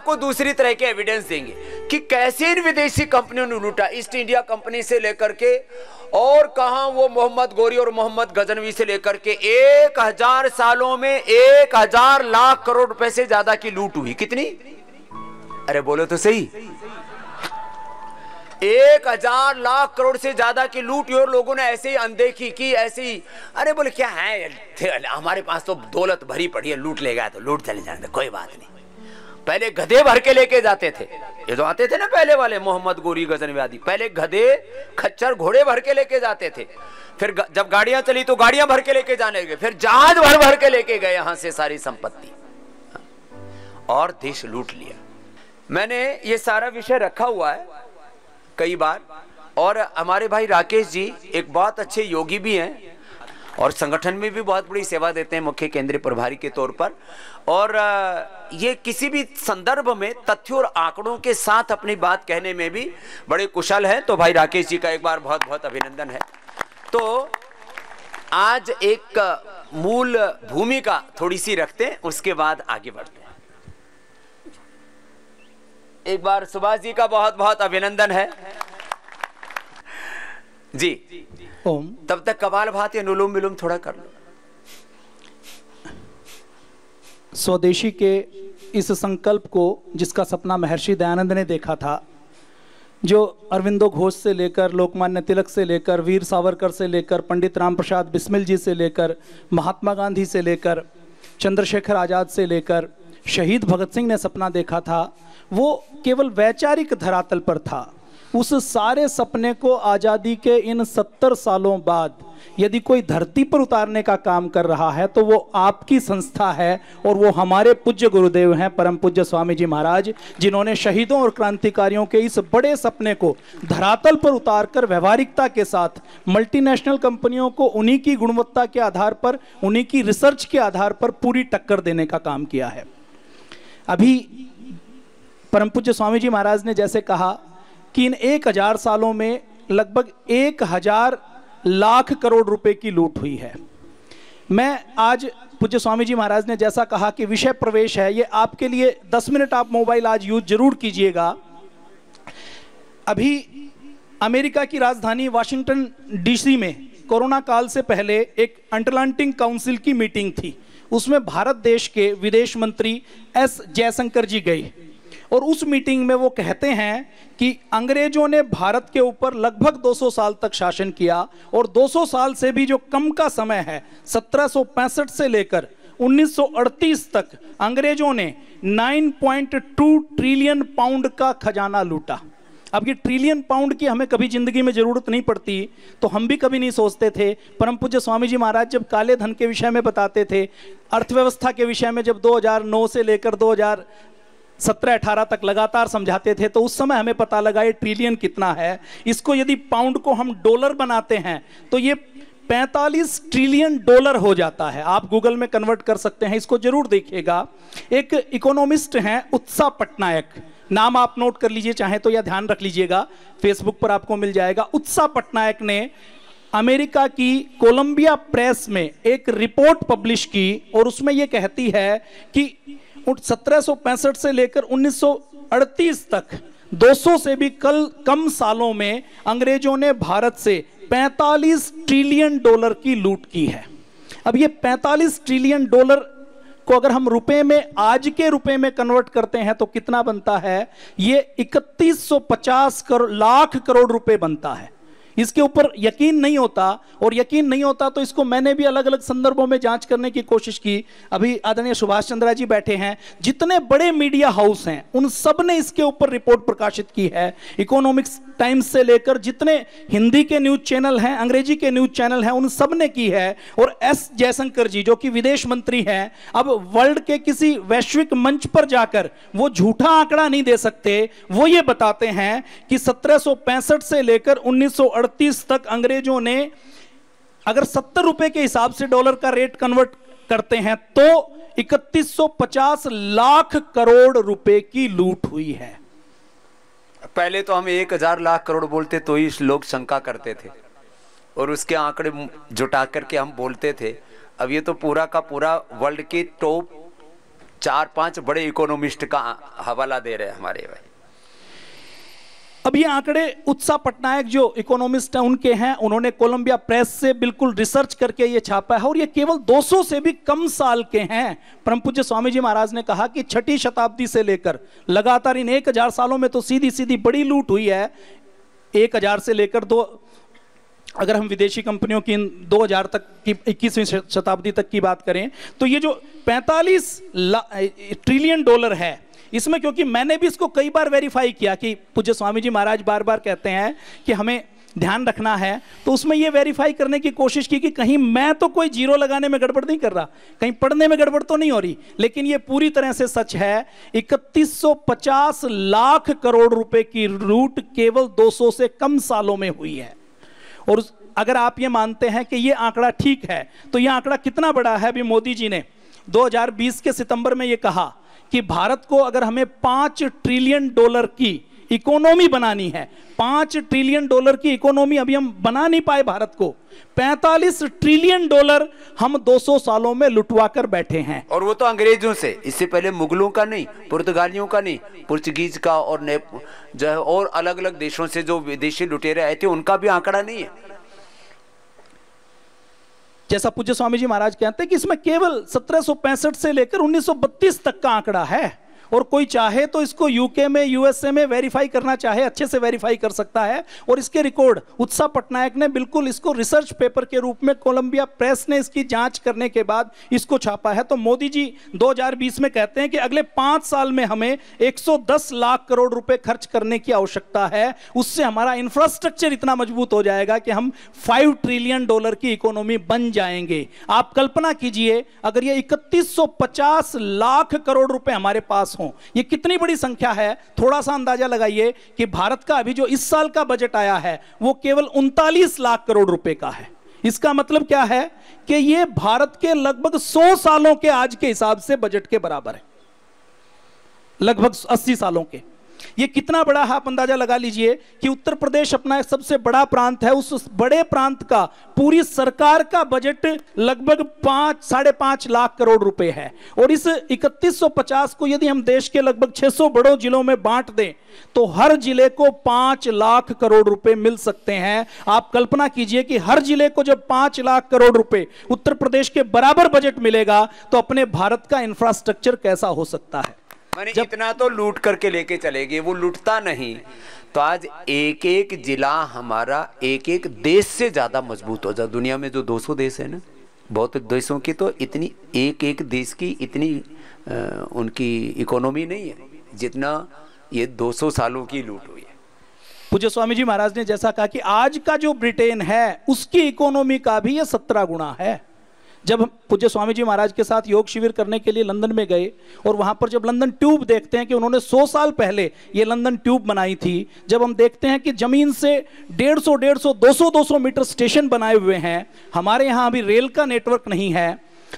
आपको दूसरी तरह के एविडेंस देंगे कि कैसे इन विदेशी कंपनियों ने लूटा, ईस्ट इंडिया कंपनी से लेकर के और कहां वो मोहम्मद गोरी और मोहम्मद गजनवी से लेकर के 1000 सालों में 1000 लाख करोड़ रुपए से ज्यादा की लूट हुई। कितनी? अरे बोलो तो सही, 1000 लाख करोड़ से ज्यादा की लूट। और लोगों ने ऐसे ही अनदेखी की, ऐसे ही अरे बोले क्या है, हमारे पास तो दौलत भरी पड़ी है, लूट ले गया तो लूट चले जाने दे, कोई बात नहीं। पहले गधे भर के लेके जाते थे, ये तो आते थे ना पहले वाले मोहम्मद गोरी गजनवी आदि, पहले गधे खच्चर घोड़े भर के लेके जाते थे, फिर जब गाड़ियां चली तो गाड़ियां भर के लेके जाने लगे, फिर जहाज भर भर के लेके गए यहां से सारी संपत्ति और देश लूट लिया। मैंने ये सारा विषय रखा हुआ है कई बार, और हमारे भाई राकेश जी एक बहुत अच्छे योगी भी हैं और संगठन में भी बहुत बड़ी सेवा देते हैं मुख्य केंद्रीय प्रभारी के तौर पर, और ये किसी भी संदर्भ में तथ्यों और आंकड़ों के साथ अपनी बात कहने में भी बड़े कुशल हैं। तो भाई राकेश जी का एक बार बहुत बहुत अभिनंदन है। तो आज एक मूल भूमिका थोड़ी सी रखते हैं, उसके बाद आगे बढ़ते हैं। एक बार सुभाष जी का बहुत बहुत अभिनंदन है जी। ओम। तब तक कपाल भाती अनुलोम विलोम थोड़ा कर लो। स्वदेशी के इस संकल्प को, जिसका सपना महर्षि दयानंद ने देखा था, जो अरविंदो घोष से लेकर लोकमान्य तिलक से लेकर वीर सावरकर से लेकर पंडित राम प्रसाद बिस्मिल जी से लेकर महात्मा गांधी से लेकर चंद्रशेखर आज़ाद से लेकर शहीद भगत सिंह ने सपना देखा था, वो केवल वैचारिक धरातल पर था। उस सारे सपने को आज़ादी के इन 70 सालों बाद यदि कोई धरती पर उतारने का काम कर रहा है तो वो आपकी संस्था है, और वो हमारे पूज्य गुरुदेव हैं परम पूज्य स्वामी जी महाराज, जिन्होंने शहीदों और क्रांतिकारियों के इस बड़े सपने को धरातल पर उतारकर व्यवहारिकता के साथ मल्टीनेशनल कंपनियों को उन्हीं की गुणवत्ता के आधार पर, उन्हीं की रिसर्च के आधार पर पूरी टक्कर देने का काम किया है। अभी परम पूज्य स्वामी जी महाराज ने जैसे कहा कि इन 1000 सालों में लगभग 1000 लाख करोड़ रुपए की लूट हुई है। मैं आज पूज्य स्वामी जी महाराज ने जैसा कहा कि विषय प्रवेश है, ये आपके लिए 10 मिनट आप मोबाइल आज यूज जरूर कीजिएगा। अभी अमेरिका की राजधानी वाशिंगटन डीसी में कोरोना काल से पहले एक अटलांटिक काउंसिल की मीटिंग थी। उसमें भारत देश के विदेश मंत्री एस जयशंकर जी गए, और उस मीटिंग में वो कहते हैं कि अंग्रेजों ने भारत के ऊपर लगभग 200 साल तक शासन किया, और 200 साल से भी जो कम का समय है, 1765 से लेकर 1938 तक अंग्रेजों ने 9.2 ट्रिलियन पाउंड का खजाना लूटा। अब ये ट्रिलियन पाउंड की हमें कभी जिंदगी में जरूरत नहीं पड़ती, तो हम भी कभी नहीं सोचते थे। परम पूज्य स्वामी जी महाराज जब काले धन के विषय में बताते थे, अर्थव्यवस्था के विषय में जब 2009 से लेकर 2017-18 तक लगातार समझाते थे, तो उस समय हमें पता लगा ये ट्रिलियन कितना है। इसको यदि पाउंड को हम डॉलर बनाते हैं तो ये 45 ट्रिलियन डॉलर हो जाता है। आप गूगल में कन्वर्ट कर सकते हैं, इसको जरूर देखिएगा। एक इकोनॉमिस्ट हैं उत्साह पटनायक, नाम आप नोट कर लीजिए चाहे तो, या ध्यान रख लीजिएगा, फेसबुक पर आपको मिल जाएगा। उत्साह पटनायक ने अमेरिका की कोलंबिया प्रेस में एक रिपोर्ट पब्लिश की, और उसमें यह कहती है कि 1765 से लेकर 1938 तक 200 से भी कम सालों में अंग्रेजों ने भारत से 45 ट्रिलियन डॉलर की लूट की है। अब ये 45 ट्रिलियन डॉलर को अगर हम रुपए में, आज के रुपए में कन्वर्ट करते हैं तो कितना बनता है? ये 3150 लाख करोड़ रुपए बनता है। इसके ऊपर यकीन नहीं होता, और यकीन नहीं होता तो इसको मैंने भी अलग अलग संदर्भों में जांच करने की कोशिश की। अभी आदरणीय सुभाष चंद्रा जी बैठे हैं, जितने बड़े मीडिया हाउस हैं उन सब ने इसके ऊपर रिपोर्ट प्रकाशित की है। इकोनॉमिक्स टाइम्स से लेकर जितने हिंदी के न्यूज चैनल हैं, अंग्रेजी के न्यूज चैनल हैं, उन सब ने की है। और एस जयशंकर जी जो कि विदेश मंत्री हैं, अब वर्ल्ड के किसी वैश्विक मंच पर जाकर वो झूठा आंकड़ा नहीं दे सकते। वो ये बताते हैं कि 1765 से लेकर 1938 तक अंग्रेजों ने, अगर 70 रुपए के हिसाब से डॉलर का रेट कन्वर्ट करते हैं तो 3150 लाख करोड़ रुपए की लूट हुई है। पहले तो हम 1000 लाख करोड़ बोलते तो ही लोग शंका करते थे, और उसके आंकड़े जुटा करके हम बोलते थे। अब ये तो पूरा का पूरा वर्ल्ड के टॉप 4-5 बड़े इकोनॉमिस्ट का हवाला दे रहे हैं हमारे भाई। अब ये आंकड़े उत्साह पटनायक जो इकोनॉमिस्ट हैं उनके हैं, उन्होंने कोलंबिया प्रेस से बिल्कुल रिसर्च करके ये छापा है और ये केवल 200 से भी कम साल के हैं। परम पूज्य स्वामी जी महाराज ने कहा कि 6ठी शताब्दी से लेकर लगातार इन 1000 सालों में तो सीधी सीधी बड़ी लूट हुई है। 1000 से लेकर अगर हम विदेशी कंपनियों की 2000 तक की 21वीं शताब्दी तक की बात करें तो ये जो 45 ट्रिलियन डॉलर है, इसमें क्योंकि मैंने भी इसको कई बार वेरीफाई किया कि पूज्य स्वामी जी महाराज बार बार कहते हैं कि हमें ध्यान रखना है, तो उसमें ये वेरीफाई करने की कोशिश की कि कहीं मैं तो कोई जीरो लगाने में गड़बड़ नहीं कर रहा, कहीं पढ़ने में गड़बड़ तो नहीं हो रही। लेकिन ये पूरी तरह से सच है। 3150 लाख करोड़ रुपए की लूट केवल 200 से कम सालों में हुई है। और अगर आप ये मानते हैं कि ये आंकड़ा ठीक है तो ये आंकड़ा कितना बड़ा है। अभी मोदी जी ने 2020 के सितंबर में ये कहा कि भारत को अगर हमें 5 ट्रिलियन डॉलर की इकोनॉमी बनानी है, 5 ट्रिलियन डॉलर की इकोनॉमी अभी हम बना नहीं पाए भारत को, 45 ट्रिलियन डॉलर हम 200 सालों में लुटवा कर बैठे हैं। और वो तो अंग्रेजों से, इससे पहले मुगलों का नहीं, पुर्तगालियों का नहीं, पुर्तगीज का और जो है और अलग अलग देशों से जो विदेशी लुटेरे आए थे उनका भी आंकड़ा नहीं है। जैसा पूज्य स्वामी जी महाराज कहते हैं कि इसमें केवल 1765 से लेकर 1932 तक का आंकड़ा है। और कोई चाहे तो इसको यूके में, यूएसए में वेरीफाई करना चाहे अच्छे से वेरीफाई कर सकता है। और इसके रिकॉर्ड उत्साह पटनायक ने बिल्कुल इसको रिसर्च पेपर के रूप में कोलंबिया प्रेस ने इसकी जांच करने के बाद इसको छापा है। तो मोदी जी 2020 में कहते हैं कि अगले 5 साल में हमें 110 लाख करोड़ रुपए खर्च करने की आवश्यकता है। उससे हमारा इंफ्रास्ट्रक्चर इतना मजबूत हो जाएगा कि हम 5 ट्रिलियन डॉलर की इकोनॉमी बन जाएंगे। आप कल्पना कीजिए अगर ये 3150 लाख करोड़ रुपए हमारे पास हों, ये कितनी बड़ी संख्या है। थोड़ा सा अंदाजा लगाइए कि भारत का अभी जो इस साल का बजट आया है वो केवल 39 लाख करोड़ रुपए का है। इसका मतलब क्या है कि ये भारत के लगभग 100 सालों के आज के हिसाब से बजट के बराबर है, लगभग 80 सालों के। ये कितना बड़ा है आप अंदाजा लगा लीजिए कि उत्तर प्रदेश अपना एक सबसे बड़ा प्रांत है, उस बड़े प्रांत का पूरी सरकार का बजट लगभग 5-5.5 लाख करोड़ रुपए है। और इस 3150 को यदि हम देश के लगभग 600 बड़ों जिलों में बांट दें तो हर जिले को 5 लाख करोड़ रुपए मिल सकते हैं। आप कल्पना कीजिए कि हर जिले को जब 5 लाख करोड़ रुपए उत्तर प्रदेश के बराबर बजट मिलेगा तो अपने भारत का इंफ्रास्ट्रक्चर कैसा हो सकता है। जब इतना तो लूट करके लेके चलेगी, वो लूटता नहीं तो आज एक एक जिला हमारा एक एक देश से ज्यादा मजबूत हो जाए। दुनिया में जो 200 देश है ना, बहुत देशों की तो इतनी एक एक देश की इतनी उनकी इकोनॉमी नहीं है जितना ये 200 सालों की लूट हुई है। पूज्य स्वामी जी महाराज ने जैसा कहा कि आज का जो ब्रिटेन है उसकी इकोनॉमी का भी ये 17 गुना है। जब पूज्य स्वामी जी महाराज के साथ योग शिविर करने के लिए लंदन में गए और वहां पर जब लंदन ट्यूब देखते हैं कि उन्होंने 100 साल पहले ये लंदन ट्यूब बनाई थी, जब हम देखते हैं कि जमीन से 150, 200 मीटर स्टेशन बनाए हुए हैं, हमारे यहां अभी रेल का नेटवर्क नहीं है,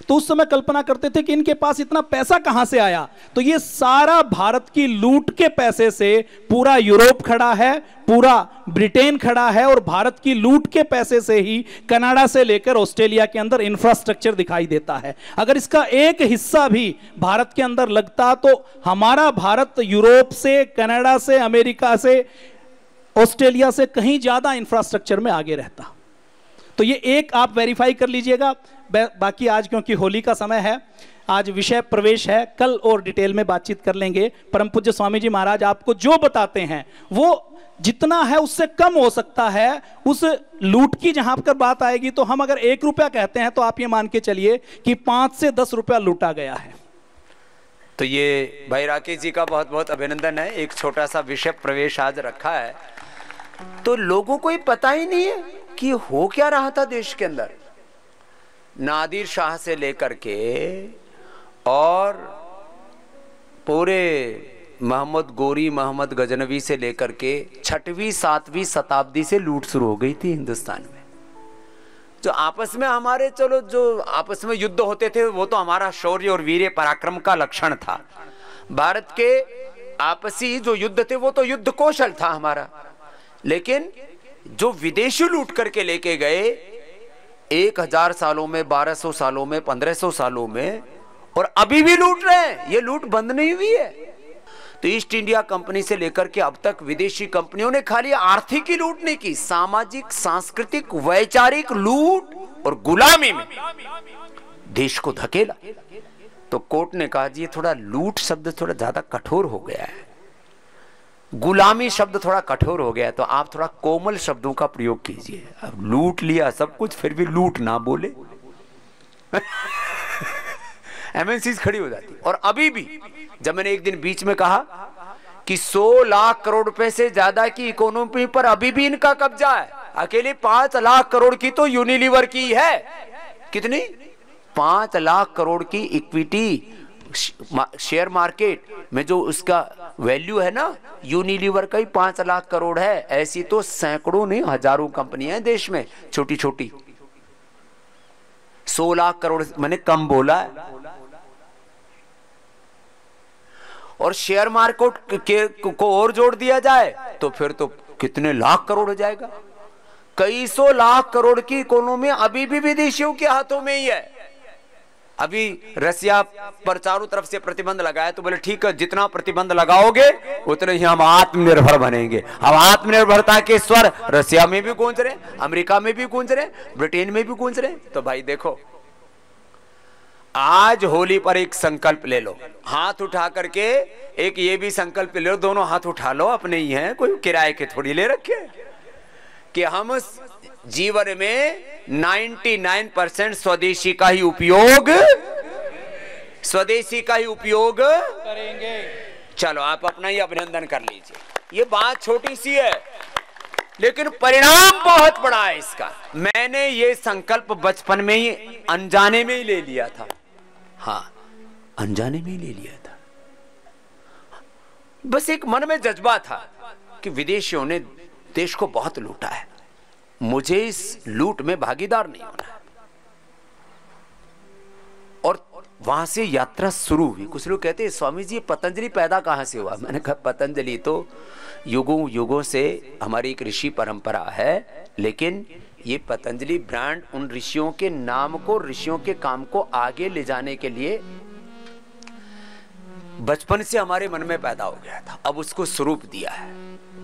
तो उस समय कल्पना करते थे कि इनके पास इतना पैसा कहां से आया। तो ये सारा भारत की लूट के पैसे से पूरा यूरोप खड़ा है, पूरा ब्रिटेन खड़ा है और भारत की लूट के पैसे से ही कनाडा से लेकर ऑस्ट्रेलिया के अंदर इंफ्रास्ट्रक्चर दिखाई देता है। अगर इसका एक हिस्सा भी भारत के अंदर लगता तो हमारा भारत यूरोप से, कनाडा से, अमेरिका से, ऑस्ट्रेलिया से कहीं ज्यादा इंफ्रास्ट्रक्चर में आगे रहता। तो ये एक आप वेरीफाई कर लीजिएगा। बाकी आज क्योंकि होली का समय है, आज विषय प्रवेश है, कल और डिटेल में बातचीत कर लेंगे। परम पूज्य स्वामी जी महाराज आपको जो बताते हैं वो जितना है उससे कम हो सकता है। उस लूट की जहां पर बात आएगी तो हम अगर 1 रुपया कहते हैं तो आप ये मान के चलिए कि 5 से 10 रुपया लूटा गया है। तो ये भाई राकेश जी का बहुत बहुत अभिनंदन है। एक छोटा सा विषय प्रवेश आज रखा है तो लोगों को ये पता ही नहीं है कि हो क्या रहा था देश के अंदर। नादिर शाह से लेकर के और पूरे मोहम्मद गोरी, मोहम्मद गजनवी से लेकर के 6वीं 7वीं शताब्दी से लूट शुरू हो गई थी हिंदुस्तान में। जो आपस में हमारे चलो जो आपस में युद्ध होते थे वो तो हमारा शौर्य और वीर्य पराक्रम का लक्षण था। भारत के आपसी जो युद्ध थे वो तो युद्ध कौशल था हमारा। लेकिन जो विदेशी लूट करके लेके गए 1000 सालों में, 1200 सालों में, 1500 सालों में, और अभी भी लूट रहे हैं, ये लूट बंद नहीं हुई है। तो ईस्ट इंडिया कंपनी से लेकर के अब तक विदेशी कंपनियों ने खाली आर्थिक ही लूट नहीं की, सामाजिक, सांस्कृतिक, वैचारिक लूट और गुलामी में देश को धकेला। तो कोर्ट ने कहा जी ये थोड़ा लूट शब्द थोड़ा ज्यादा कठोर हो गया है, गुलामी शब्द थोड़ा कठोर हो गया है, तो आप थोड़ा कोमल शब्दों का प्रयोग कीजिए। अब लूट लिया सब कुछ, फिर भी लूट ना बोले एमएनसीज खड़ी हो जाती। और अभी भी जब मैंने एक दिन बीच में कहा कि 100 लाख करोड़ रुपए से ज्यादा की इकोनॉमी पर अभी भी इनका कब्जा है, अकेले 5 लाख करोड़ की तो यूनिलीवर की है। कितनी? 5 लाख करोड़ की इक्विटी शेयर मार्केट में जो उसका वैल्यू है ना, यूनिलीवर का ही 5 लाख करोड़ है। ऐसी तो सैकड़ों नहीं हजारों कंपनियां हैं देश में, छोटी छोटी। 100 लाख करोड़ मैंने कम बोला है। और शेयर मार्केट को और जोड़ दिया जाए तो फिर तो कितने लाख करोड़ हो जाएगा। कई 100 लाख करोड़ की इकोनॉमी अभी भी विदेशियों के हाथों में ही है। अभी रसिया पर चारों तरफ से प्रतिबंध लगाया तो बोले ठीक है, जितना प्रतिबंध लगाओगे उतने ही हम आत्मनिर्भर बनेंगे। अब आत्मनिर्भरता के स्वर रसिया में भी गूंज रहे, अमेरिका में भी गूंज रहे, ब्रिटेन में भी गूंज रहे। तो भाई देखो, आज होली पर एक संकल्प ले लो, हाथ उठा करके एक ये भी संकल्प ले लो, दोनों हाथ उठा लो, अपने ही हैं, कोई किराए के थोड़ी ले रखे, कि हम जीवन में 99% स्वदेशी का ही उपयोग करेंगे। चलो आप अपना ही अभिनंदन कर लीजिए। ये बात छोटी सी है लेकिन परिणाम बहुत बड़ा है इसका। मैंने ये संकल्प बचपन में ही अनजाने में ही ले लिया था। हाँ, अनजाने में ही ले लिया था। बस एक मन में जज्बा था कि विदेशियों ने देश को बहुत लूटा है, मुझे इस लूट में भागीदार नहीं होना है। और वहां से यात्रा शुरू हुई। कुछ लोग कहते हैं स्वामी जी पतंजलि पैदा कहां से हुआ? मैंने कहा पतंजलि तो युगों युगों से हमारी एक ऋषि परंपरा है, लेकिन ये पतंजलि ब्रांड उन ऋषियों के नाम को, ऋषियों के काम को आगे ले जाने के लिए बचपन से हमारे मन में पैदा हो गया था। अब उसको स्वरूप दिया है।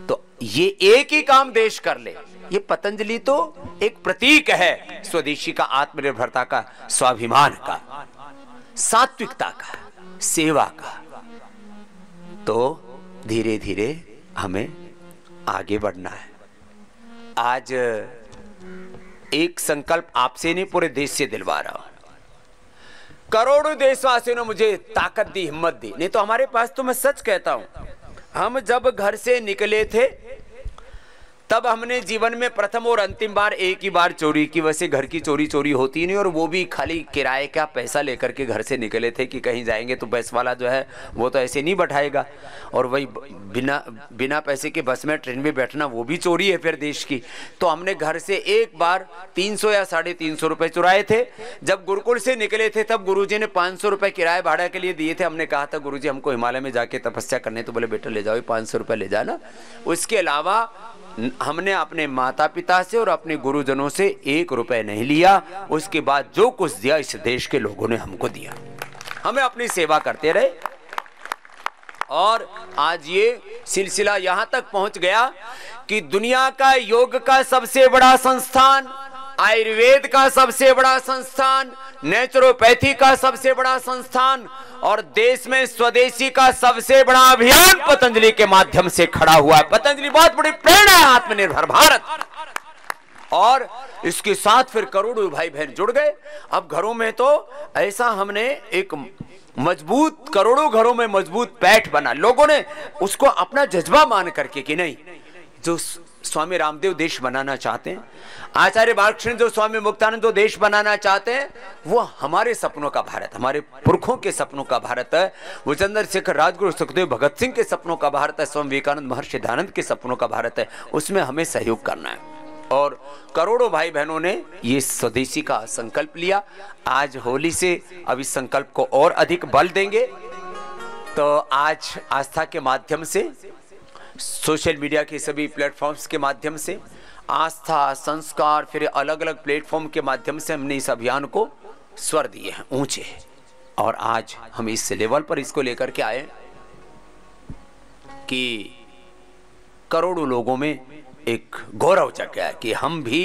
तो ये एक ही काम देश कर ले, ये पतंजलि तो एक प्रतीक है स्वदेशी का, आत्मनिर्भरता का, स्वाभिमान का, सात्विकता का, सेवा का। तो धीरे धीरे हमें आगे बढ़ना है। आज एक संकल्प आपसे नहीं पूरे देश से दिलवा रहा हूं। करोड़ों देशवासियों ने मुझे ताकत दी, हिम्मत दी। नहीं तो हमारे पास, तो मैं सच कहता हूं, हम जब घर से निकले थे तब हमने जीवन में प्रथम और अंतिम बार एक ही बार चोरी की। वैसे घर की चोरी होती नहीं, और वो भी खाली किराए का पैसा लेकर के घर से निकले थे कि कहीं जाएंगे तो बस वाला जो है वो तो ऐसे नहीं बैठाएगा, और वही बिना पैसे के बस में ट्रेन में बैठना वो भी चोरी है फिर देश की। तो हमने घर से एक बार 300 या 350 रुपए चुराए थे। जब गुरुकुल से निकले थे तब गुरुजी ने 500 रुपए किराए भाड़ा के लिए दिए थे। हमने कहा था गुरुजी हमको हिमालय में जाके तपस्या करने, तो बोले बेटा ले जाओ 500 रुपए ले जाना। उसके अलावा हमने अपने माता पिता से और अपने गुरुजनों से 1 रुपए नहीं लिया। उसके बाद जो कुछ दिया इस देश के लोगों ने हमको दिया। हमें अपनी सेवा करते रहे और आज ये सिलसिला यहां तक पहुंच गया कि दुनिया का योग का सबसे बड़ा संस्थान, आयुर्वेद का सबसे बड़ा संस्थान, नेचुरोपैथी का सबसे बड़ा संस्थान और देश में स्वदेशी का सबसे बड़ा अभियान पतंजलि के माध्यम से खड़ा हुआ है। पतंजलि बहुत बड़ी प्रेरणा है आत्मनिर्भर भारत। और इसके साथ फिर करोड़ों भाई बहन जुड़ गए। अब घरों में तो ऐसा हमने एक मजबूत, करोड़ों घरों में मजबूत पैठ बना। लोगों ने उसको अपना जज्बा मान करके कि नहीं, जो स्वामी रामदेव देश बनाना चाहते हैं, आचार्य बालकृष्ण जो स्वामी मुक्तानंद जो देश बनाना चाहते हैं, वो हमारे सपनों का भारत, हमारे पुरखों के सपनों का भारत है। वो चंद्रशेखर, राजगुरु, सुखदेव, भगत सिंह के सपनों का भारत है। स्वामी विवेकानंद, महर्षि दयानंद के सपनों का भारत है। उसमें हमें सहयोग करना है। और करोड़ों भाई बहनों ने ये स्वदेशी का संकल्प लिया। आज होली से अब इस संकल्प को और अधिक बल देंगे। तो आज आस्था के माध्यम से, सोशल मीडिया के सभी प्लेटफॉर्म्स के माध्यम से, आस्था, संस्कार, फिर अलग अलग प्लेटफॉर्म के माध्यम से हमने इस अभियान को स्वर दिए हैं ऊंचे। और आज हम इस लेवल पर इसको लेकर के आए कि करोड़ों लोगों में एक गौरव जग गया कि हम भी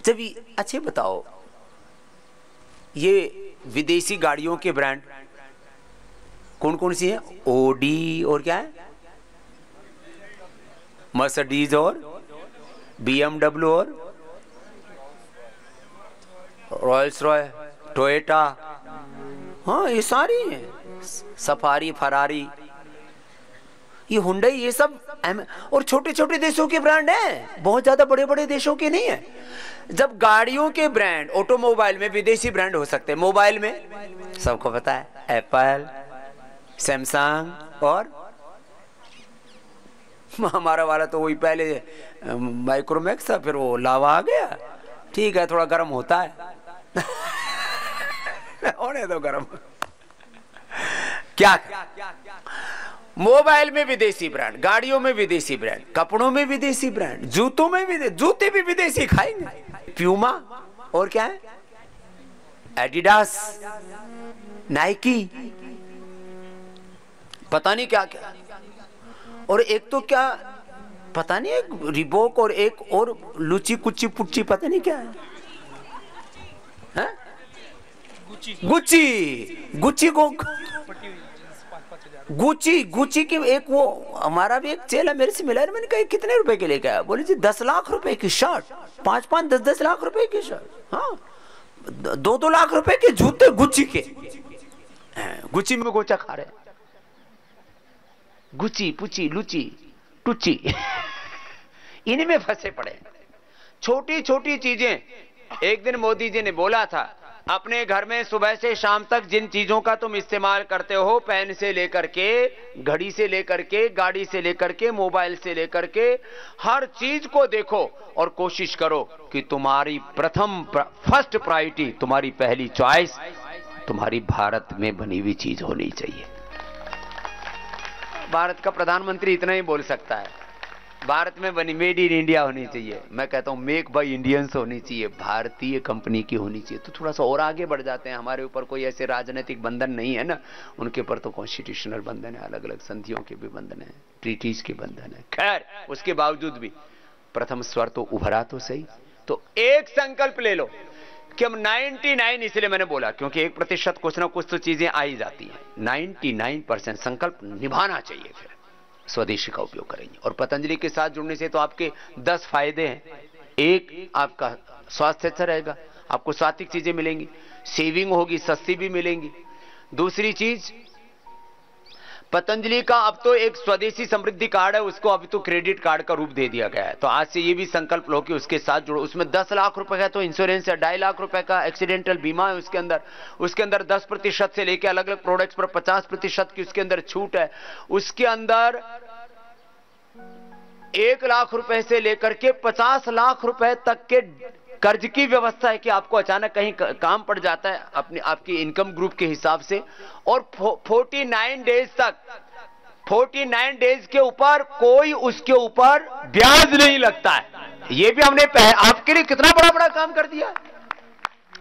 जब अच्छे बताओ, ये विदेशी गाड़ियों के ब्रांड कौन कौन सी है? ओडी और क्या है, मर्सिडीज और बीएमडब्ल्यू और रॉयल्स रॉय, टोयोटा, हाँ ये सारी हैं, सफारी, फरारी, ये हुंडई, ये सब और छोटे छोटे देशों के ब्रांड हैं, बहुत ज्यादा बड़े बड़े देशों के नहीं है। जब गाड़ियों के ब्रांड ऑटोमोबाइल में विदेशी ब्रांड हो सकते हैं, मोबाइल में सबको पता है एप्पल, सैमसंग और हमारा वाला तो वही पहले माइक्रोमैक्स था, फिर वो लावा आ गया। ठीक है, थोड़ा गर्म होता है होने दो गर्म। क्या मोबाइल में विदेशी ब्रांड, गाड़ियों में विदेशी ब्रांड, कपड़ों में विदेशी ब्रांड, जूतों में भी, जूते भी विदेशी खाएंगे, प्यूमा और क्या है, एडिडास, नाइकी, पता नहीं क्या क्या, और एक तो क्या पता नहीं, एक रिबोक और एक और लुची कुची पुच्ची पता नहीं क्या है, गुच्ची, गुच्ची को गुच्ची की एक, वो हमारा भी एक चेला मेरे से मिला, मैंने कहा कितने रुपए के लेके आया? बोले जी 10 लाख रुपए की शर्ट, 5-5, 10-10 लाख रुपए की शर्ट, हाँ 2-2 लाख रुपए के जूते गुच्ची के, गुच्ची में गोचा खा रहे, गुच्ची पुची लुची टुच्ची इनमें फंसे पड़े। छोटी छोटी चीजें, एक दिन मोदी जी ने बोला था, अपने घर में सुबह से शाम तक जिन चीजों का तुम इस्तेमाल करते हो, पेन से लेकर के, घड़ी से लेकर के, गाड़ी से लेकर के, मोबाइल से लेकर के, हर चीज को देखो और कोशिश करो कि तुम्हारी फर्स्ट प्रायोरिटी, तुम्हारी पहली चॉइस तुम्हारी भारत में बनी हुई चीज होनी चाहिए। भारत का प्रधानमंत्री इतना ही बोल सकता है, भारत में बनी, मेड इन इंडिया होनी चाहिए। मैं कहता हूं मेक बाय इंडियंस होनी चाहिए, भारतीय कंपनी की होनी चाहिए, तो थोड़ा सा और आगे बढ़ जाते हैं। हमारे ऊपर कोई ऐसे राजनीतिक बंधन नहीं है ना, उनके ऊपर तो कॉन्स्टिट्यूशनल बंधन है, अलग अलग संधियों के भी बंधन है, ट्रीटीज के बंधन है। खैर उसके बावजूद भी प्रथम स्वर तो उभरा तो सही। तो एक संकल्प ले लो कि हम 99, इसलिए मैंने बोला क्योंकि 1% कुछ ना कुछ तो चीजें आ ही जाती हैं, 99% संकल्प निभाना चाहिए। फिर स्वदेशी का उपयोग करेंगे और पतंजलि के साथ जुड़ने से तो आपके 10 फायदे हैं। एक, आपका स्वास्थ्य अच्छा रहेगा, आपको सात्विक चीजें मिलेंगी, सेविंग होगी, सस्ती भी मिलेंगी। दूसरी चीज, पतंजलि का अब तो एक स्वदेशी समृद्धि कार्ड है, उसको अभी तो क्रेडिट कार्ड का रूप दे दिया गया है। तो आज से ये भी संकल्प लो कि उसके साथ जुड़ो। उसमें 10 लाख रुपए का तो इंश्योरेंस है, 2.5 लाख रुपए का एक्सीडेंटल बीमा है उसके अंदर 10% से लेकर अलग अलग प्रोडक्ट्स पर 50% की उसके अंदर छूट है। उसके अंदर 1 लाख रुपए से लेकर के 50 लाख रुपए तक के कर्ज की व्यवस्था है कि आपको अचानक कहीं काम पड़ जाता है अपनी आपकी इनकम ग्रुप के हिसाब से, और 49 डेज तक, 49 डेज के ऊपर कोई उसके ऊपर ब्याज नहीं लगता है। ये भी हमने आपके लिए कितना बड़ा काम कर दिया।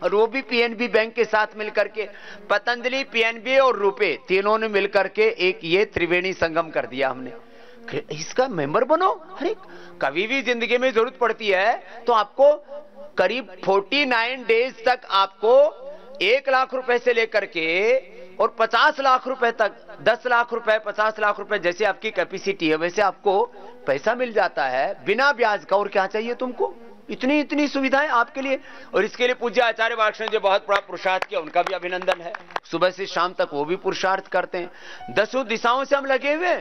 और वो भी पीएनबी बैंक के साथ मिलकर के, पतंजलि, पीएनबी और रुपे तीनों ने मिलकर के एक ये त्रिवेणी संगम कर दिया हमने। इसका मेंबर बनो। अरे कभी भी जिंदगी में जरूरत पड़ती है तो आपको करीब 49 डेज तक आपको 1 लाख रुपए से लेकर के और 50 लाख रुपए तक, 10 लाख रुपए, 50 लाख रुपए जैसे आपकी कैपेसिटी है वैसे आपको पैसा मिल जाता है बिना ब्याज का। और क्या चाहिए तुमको? इतनी सुविधाएं आपके लिए। और इसके लिए पूज्य आचार्य बालकृष्ण जी बहुत बड़ा पुरुषार्थ किया, उनका भी अभिनंदन है। सुबह से शाम तक वो भी पुरुषार्थ करते हैं। 10 दिशाओं से हम लगे हुए।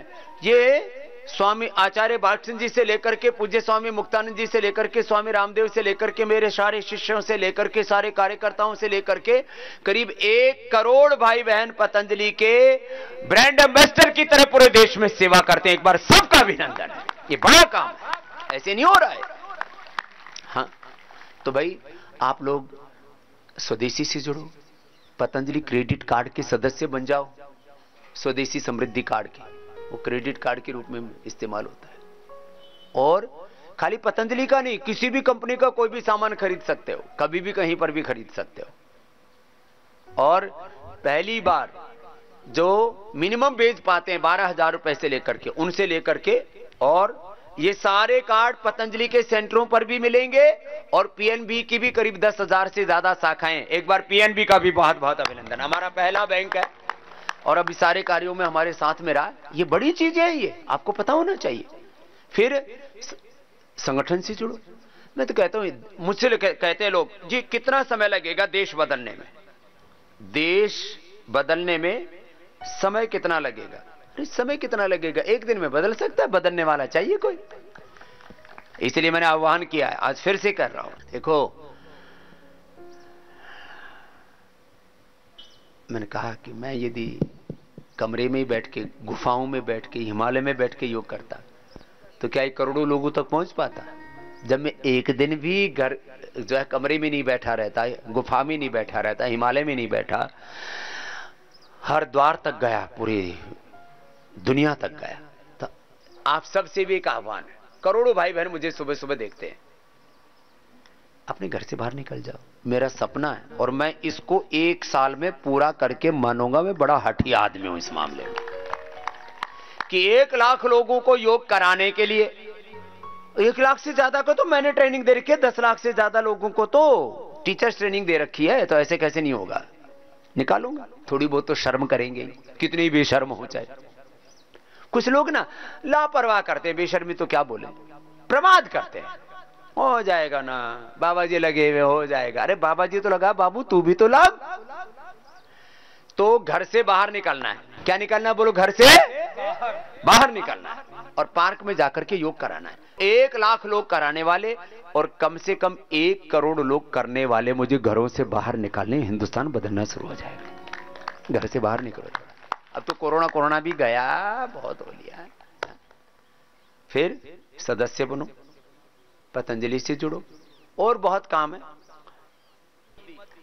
ये स्वामी आचार्य बालकृष्ण जी से लेकर के पूज्य स्वामी मुक्तानंद जी से लेकर के स्वामी रामदेव से लेकर के मेरे सारे शिष्यों से लेकर के सारे कार्यकर्ताओं से लेकर के करीब 1 करोड़ भाई बहन पतंजलि के ब्रांड एम्बेसडर की तरह पूरे देश में सेवा करते हैं। एक बार सबका अभिनंदन है, ये बड़ा काम है, ऐसे नहीं हो रहा है। हाँ तो भाई आप लोग स्वदेशी से जुड़ो, पतंजलि क्रेडिट कार्ड के सदस्य बन जाओ। स्वदेशी समृद्धि कार्ड के, वो क्रेडिट कार्ड के रूप में इस्तेमाल होता है। और खाली पतंजलि का नहीं, किसी भी कंपनी का कोई भी सामान खरीद सकते हो, कभी भी कहीं पर भी खरीद सकते हो। और पहली बार जो मिनिमम वेज पाते हैं 12,000 रुपए से लेकर के, उनसे लेकर के, और ये सारे कार्ड पतंजलि के सेंटरों पर भी मिलेंगे और पीएनबी की भी करीब 10,000 से ज्यादा शाखाएं। एक बार पीएनबी का भी बहुत बहुत अभिनंदन, हमारा पहला बैंक है और अभी सारे कार्यों में हमारे साथ में रहा। ये बड़ी चीज है, ये आपको पता होना चाहिए। फिर संगठन से जुड़ो। मैं तो कहता हूं, मुझसे कहते हैं लोग, जी कितना समय लगेगा देश बदलने में? देश बदलने में समय कितना लगेगा? अरे समय कितना लगेगा, एक दिन में बदल सकता है, बदलने वाला चाहिए कोई। इसलिए मैंने आह्वान किया है, आज फिर से कर रहा हूं। देखो, मैंने कहा कि मैं यदि कमरे में बैठ के, गुफाओं में बैठ के, हिमालय में बैठ के योग करता तो क्या ये करोड़ों लोगों तक पहुंच पाता? जब मैं एक दिन भी घर जो है कमरे में नहीं बैठा रहता, गुफा में नहीं बैठा रहता, हिमालय में नहीं बैठा, हरिद्वार तक गया, पूरी दुनिया तक गया, तो आप सबसे भी एक आह्वान है, करोड़ों भाई बहन मुझे सुबह सुबह देखते हैं, अपने घर से बाहर निकल जाओ। मेरा सपना है और मैं इसको 1 साल में पूरा करके मानूंगा। मैं बड़ा हठी आदमी हूं इस मामले में कि 1 लाख लोगों को योग कराने के लिए, 1 लाख से ज्यादा को तो मैंने ट्रेनिंग दे रखी है, 10 लाख से ज्यादा लोगों को तो टीचर्स ट्रेनिंग दे रखी है, तो ऐसे कैसे नहीं होगा? निकालूंगा। थोड़ी बहुत तो शर्म करेंगे, कितनी बेशर्म हो जाए। कुछ लोग ना लापरवाह करते हैं, बेशर्मी तो क्या बोले, प्रमाद करते हैं, हो जाएगा ना, बाबा जी लगे हुए, हो जाएगा। अरे बाबा जी तो लगा, बाबू तू भी तो लग। तो घर से बाहर निकलना है। क्या निकलना है बोलो? घर से बाहर निकलना है और पार्क में जाकर के योग कराना है। 1 लाख लोग कराने वाले और कम से कम 1 करोड़ लोग करने वाले मुझे घरों से बाहर निकालने, हिंदुस्तान बदलना शुरू हो जाएगा। घर से बाहर निकलो। अब तो कोरोना भी गया, बहुत हो लिया। फिर सदस्य बनो, पतंजलि से जुड़ो, और बहुत काम है।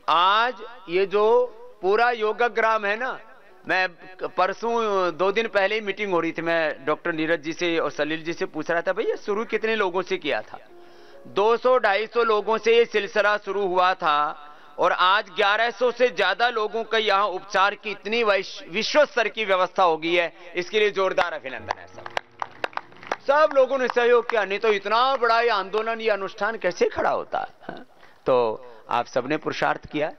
आज ये जो पूरा योगग्राम है ना, मैं परसों 2 दिन पहले ही मीटिंग हो रही थी, मैं डॉक्टर नीरज जी से और सलील जी से पूछ रहा था, भैया शुरू कितने लोगों से किया था? 200-250 लोगों से ये सिलसिला शुरू हुआ था और आज 1100 से ज्यादा लोगों का यहाँ उपचार की इतनी विश्व स्तर की व्यवस्था हो गई है। इसके लिए जोरदार अभिनंदन है। सब लोगों ने सहयोग किया, नहीं तो इतना बड़ा ये आंदोलन, ये अनुष्ठान कैसे खड़ा होता है? तो आप सबने पुरुषार्थ किया।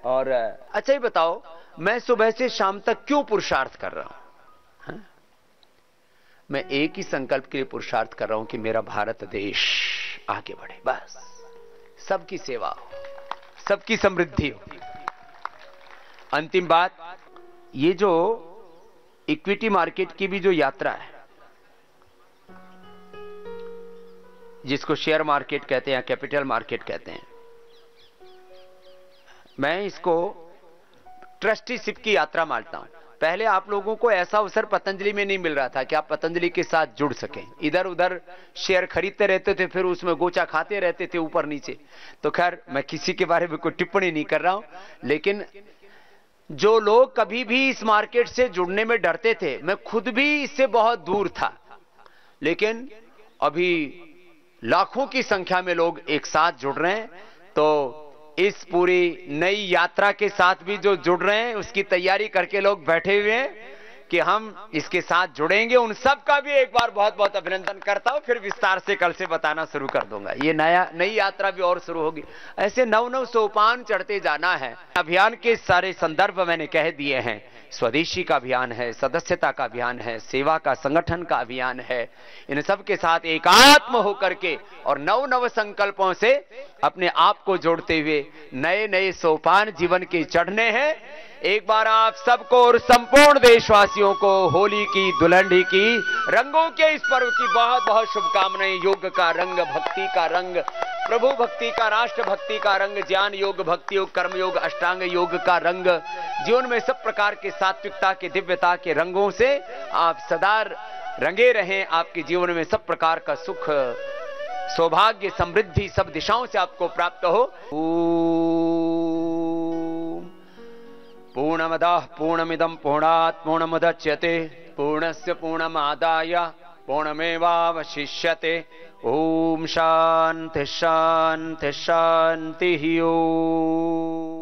और अच्छा ही बताओ, मैं सुबह से शाम तक क्यों पुरुषार्थ कर रहा हूं? मैं एक ही संकल्प के लिए पुरुषार्थ कर रहा हूं कि मेरा भारत देश आगे बढ़े, बस। सबकी सेवा हो, सबकी समृद्धि हो। अंतिम बात, ये जो इक्विटी मार्केट की भी जो यात्रा है, जिसको शेयर मार्केट कहते हैं या कैपिटल मार्केट कहते हैं, मैं इसको ट्रस्टीशिप की यात्रा मानता हूं। पहले आप लोगों को ऐसा अवसर पतंजलि में नहीं मिल रहा था कि आप पतंजलि के साथ जुड़ सकें। इधर उधर शेयर खरीदते रहते थे, फिर उसमें गोचा खाते रहते थे ऊपर नीचे। तो खैर, मैं किसी के बारे में कोई टिप्पणी नहीं कर रहा हूं, लेकिन जो लोग कभी भी इस मार्केट से जुड़ने में डरते थे, मैं खुद भी इससे बहुत दूर था, लेकिन अभी लाखों की संख्या में लोग एक साथ जुड़ रहे हैं। तो इस पूरी नई यात्रा के साथ भी जो जुड़ रहे हैं, उसकी तैयारी करके लोग बैठे हुए हैं कि हम इसके साथ जुड़ेंगे। उन सब का भी एक बार बहुत बहुत अभिनंदन करता हूं। फिर विस्तार से कल से बताना शुरू कर दूंगा। ये नई यात्रा भी और शुरू होगी। ऐसे 9 सोपान चढ़ते जाना है। अभियान के सारे संदर्भ मैंने कह दिए हैं। स्वदेशी का अभियान है, सदस्यता का अभियान है, सेवा का, संगठन का अभियान है। इन सब के साथ एकात्म होकर के और नव संकल्पों से अपने आप को जोड़ते हुए नए सोपान जीवन के चढ़ने हैं। एक बार आप सबको और संपूर्ण देशवासियों को होली की, दुल्हन की, रंगों के इस पर्व की बहुत बहुत शुभकामनाएं। योग का रंग, भक्ति का रंग, प्रभु भक्ति का, राष्ट्र भक्ति का रंग, ज्ञान योग, भक्ति योग, कर्म योग, अष्टांग योग का रंग, जीवन में सब प्रकार के सात्विकता के, दिव्यता के रंगों से आप सदा रंगे रहें। आपके जीवन में सब प्रकार का सुख, सौभाग्य, समृद्धि सब दिशाओं से आपको प्राप्त हो। पूर्णमदः पूर्णमिदं पूर्णात् पूर्णमुदच्यते पूर्णस्य पूर्णमादाय पूर्णमेवावशिष्यते। ओम शांति शांति शांति। ओम।